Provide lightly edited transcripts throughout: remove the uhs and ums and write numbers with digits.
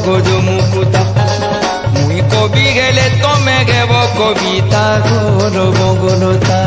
গজ মুকুতা মুই কবি গেলে তমে গেব কবিতা গোর বঙ্গলতা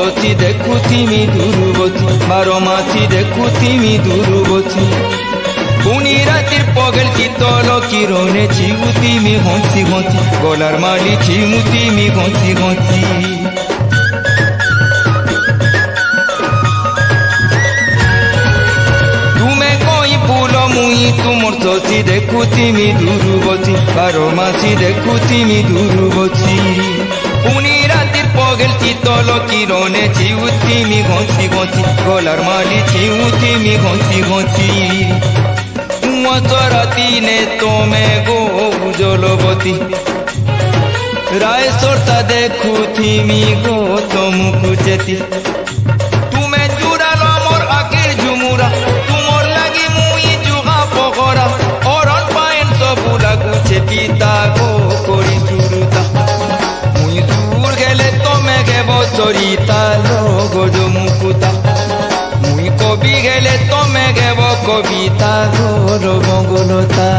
সচি দেখুথিমি দূরবতী বারমাসি দেখুথিমি দূরবতী পুনি রাতির পগল শীতল কিরণে ছিগুথিমি হসি হসি গলার মালি ছিমুথিমি হসি হসি তুমে কই ফুল মুই তুমর সচি দেখুথিমি দূরবতী বারমাসি দেখুথিমি দূরবতী পুনি রাতির পগল শীতল কিরণে ছিউথিমি ঘষি ঘষি গলার মালি ছিউথিমি ঘষি ঘষি রাতিনে তোমে গো জলবতী রায় সরতা দেখুথিমি গো তমুকু চেতি তুমে জুড়াল মোর আখির ঝুমুরা তুমর লাগি মুই জুগা পকরা অরণ পায়েন সবু লাগুছে পিতা গো করি সুরুতা সরিতা গজ মুকুতা মুই কবি গেলে তমে গেব কবিতা গোর বঙ্গলতা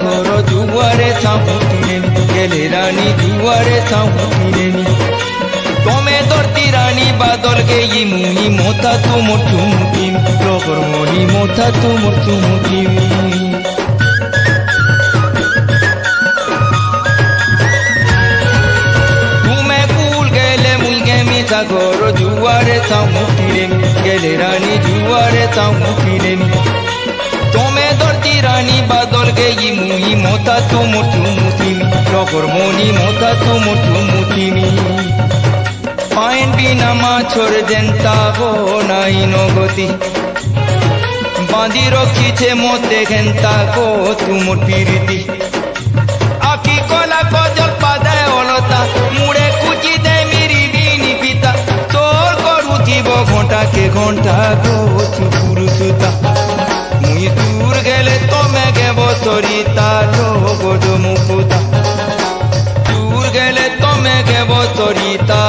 ঘর দুয়ারে চাহুতিরেনি গেলে রানী দুয়ারে চাহুতিরেনি তমে ধরতি রানী বাদল গেই মুই মোথা তুমর চুমুকিম প্রখর মনি মোথা তুমর চুমুকিম তুমে কুল গেলে মুই গেমি ঘর দুয়ারে চাহুতিরেনি গেলে রানী দুয়ারে চাহুতিরেনি তোমে ধরতি রানী বাদল গেই মুই মোথা তুমর চুমুকিমি প্রখর মনি মোথা তুমর চুমুকিমি পাইন বিনা মাছর জেন্তা গো নাই নগতি বাঁধি রখিছে মতে ঘেন্তা গো তুমর পিরিতি আকি কলা গজল পাদায় অলতা মুড়ে কুচি দেয় মিরি বিনি পিতা তোর করুথিব ঘণ্টাকে ঘণ্টা গো চুপুরু সুতা মুই দূর গেলে তমে গেব সরিতা গজ মুকুতা দূর গেলে তমে গেব সরিতা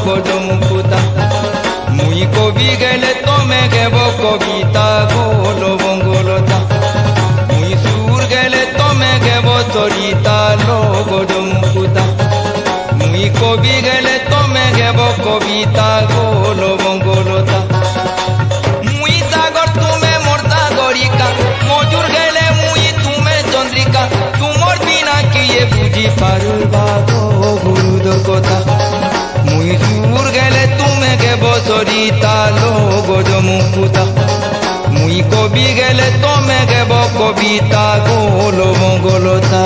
গজ মুকুতা মুই কবি গেলে তমে গেব কবিতা গোল বঙ্গলতা মুই দূর গেলে তমে গেব সরিতা গজ মুকুতা মুই কবি গেলে তমে গেব কবিতা গোল বঙ্গলতা মুই সাগর তুমে মর্দা গরিকা মজুর গেলে মুই তুমে চন্দ্রিকা তুমর বিনা কিয়ে বুঝি পারবা গো গুরুদর কথা মুই দূর গেলে তুমে গেব সরিতা গজ মুকুতা মুই কবি গেলে তমে গেব কবিতা গোল মঙ্গলতা।